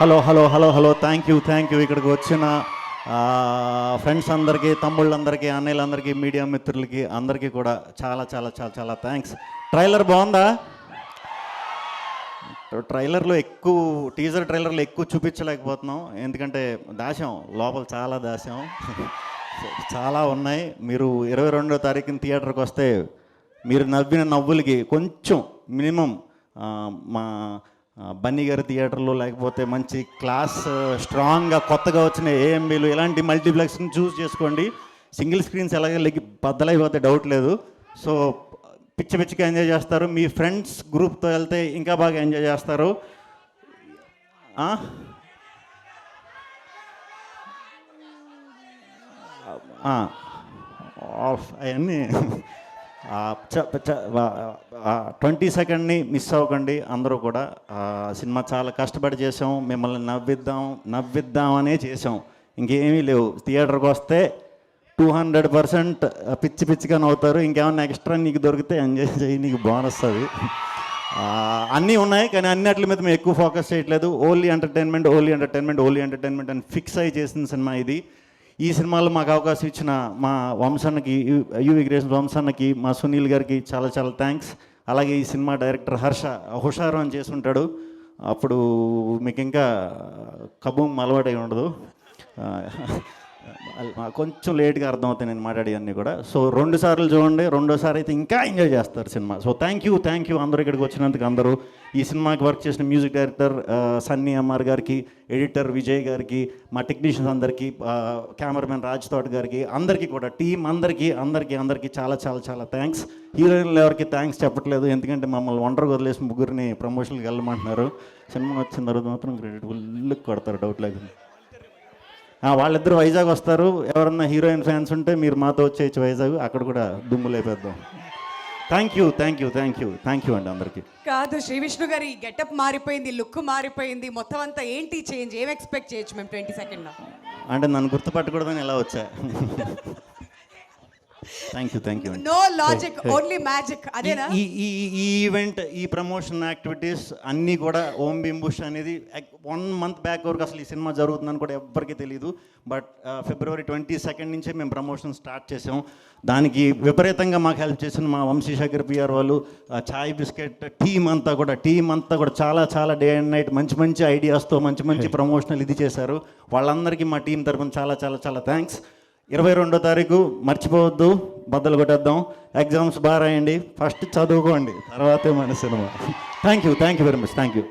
Hello hello hello hello thank you ఇక్కడికి వచ్చిన friends అందరికీ, తమ్ముళ్ళందరికీ, అన్నయ్యలందరికీ, మీడియా మిత్రులకి అందరికీ కూడా చాలా చాలా చాలా చాలా థ్యాంక్స్. ట్రైలర్ బాగుందా? టీజర్ ట్రైలర్లో ఎక్కువ చూపించలేకపోతున్నాం, ఎందుకంటే దాశాం లోపల, చాలా దాశాం. చాలా ఉన్నాయి. మీరు 22వ తారీఖున థియేటర్కి వస్తే మీరు నవ్విన నవ్వులకి కొంచెం మినిమం మా బన్నీ గారి థియేటర్లో, లేకపోతే మంచి క్లాస్ స్ట్రాంగ్గా కొత్తగా వచ్చిన ఏఎంబీలు ఇలాంటి మల్టీప్లెక్స్ని చూస్ చేసుకోండి. సింగిల్ స్క్రీన్స్ ఎలాగే బద్దలైపోతే డౌట్ లేదు. సో పిచ్చిగా ఎంజాయ్ చేస్తారు. మీ ఫ్రెండ్స్ గ్రూప్తో వెళ్తే ఇంకా బాగా ఎంజాయ్ చేస్తారు. అవన్నీ 22nd మిస్ అవ్వకండి అందరూ కూడా. సినిమా చాలా కష్టపడి చేసాం, మిమ్మల్ని నవ్విద్దామనే చేసాం, ఇంకేమీ లేవు. థియేటర్కి వస్తే 200% పిచ్చిగా నవ్వుతారు. ఇంకేమన్నా ఎక్స్ట్రా నీకు దొరికితే ఎంజాయ్ చేయి, నీకు బోనస్ అది. అన్నీ ఉన్నాయి, కానీ అన్నిటి మీద మేము ఎక్కువ ఫోకస్ చేయట్లేదు. ఓన్లీ ఎంటర్టైన్మెంట్ అని ఫిక్స్ అయ్యి చేసిన సినిమా ఇది. ఈ సినిమాలో మాకు అవకాశం ఇచ్చిన మా వంశానికి, యువి క్రియేషన్స్ వంశానికి, మా సునీల్ గారికి చాలా చాలా థ్యాంక్స్. అలాగే ఈ సినిమా డైరెక్టర్ హర్ష హుషారు అని చేసుంటాడు, అప్పుడు మీకు ఇంకా కబూమ్ అలవాటై ఉండదు. కొంచెం లేట్గా అర్థమవుతాయి నేను మాట్లాడేవన్నీ కూడా. సో 2 సార్లు చూడండి, రెండోసారి అయితే ఇంకా ఎంజాయ్ చేస్తారు సినిమా. సో థ్యాంక్ యూ అందరూ ఇక్కడికి వచ్చినందుకు. అందరూ ఈ సినిమాకి వర్క్ చేసిన మ్యూజిక్ డైరెక్టర్ సన్నీ ఎంఆర్ గారికి, ఎడిటర్ విజయ్ గారికి, మా టెక్నీషియన్స్ అందరికీ, కెమెరామెన్ రాజ్ తోట గారికి, అందరికీ కూడా టీం అందరికీ చాలా చాలా చాలా థ్యాంక్స్. హీరోయిన్లు ఎవరికి థ్యాంక్స్ చెప్పట్లేదు, ఎందుకంటే మమ్మల్ని ఒంటరిగా వదిలేసి ముగ్గురిని ప్రమోషన్కి వెళ్ళమంటున్నారు. సినిమా వచ్చిన తర్వాత మాత్రం క్రెడిట్ ఫుల్ కొడతారు, డౌట్ లేకుండా. వాళ్ళిద్దరు వైజాగ్ వస్తారు. ఎవరన్నా హీరోయిన్ ఫ్యాన్స్ ఉంటే మీరు మాతో వచ్చేయచ్చు వైజాగ్, అక్కడ కూడా దుమ్ములేపేద్దాం. థ్యాంక్ యూ అండి అందరికీ. కాదు, శ్రీ విష్ణు గారి గెటప్ మారిపోయింది, లుక్ మారిపోయింది, మొత్తం అంతా ఏంటి చేంజ్? ఏం ఎక్స్పెక్ట్ చేయొచ్చు మేము 22nd? అంటే నన్ను గుర్తుపట్టకూడదని ఎలా వచ్చా? Thank you. No logic, only magic. అదేనా ఈ ఈవెంట్, ఈ ప్రమోషన్ యాక్టివిటీస్ అన్నీ కూడా ఓం బింబుష్ అనేది 1 month బ్యాక్ వరకు అసలు ఈ సినిమా జరుగుతుందని కూడా ఎవ్వరికీ తెలియదు. బట్ February 22nd నుంచే మేము ప్రమోషన్ స్టార్ట్ చేసాం. దానికి విపరీతంగా మాకు హెల్ప్ చేసిన మా వంశీశేఖర్ పిఆర్ వాళ్ళు, చాయ్ బిస్కెట్ టీం అంతా కూడా చాలా చాలా డే అండ్ నైట్ మంచి ఐడియాస్తో మంచి ప్రమోషనల్ ఇది చేశారు. వాళ్ళందరికీ మా టీం తరఫున చాలా చాలా చాలా థ్యాంక్స్. 22వ తారీఖు మర్చిపోవద్దు, బద్దలు కొట్టేద్దాం. ఎగ్జామ్స్ బాగా రాయండి, ఫస్ట్ చదువుకోండి, తర్వాతే మన cinema. Thank you very much. Thank you.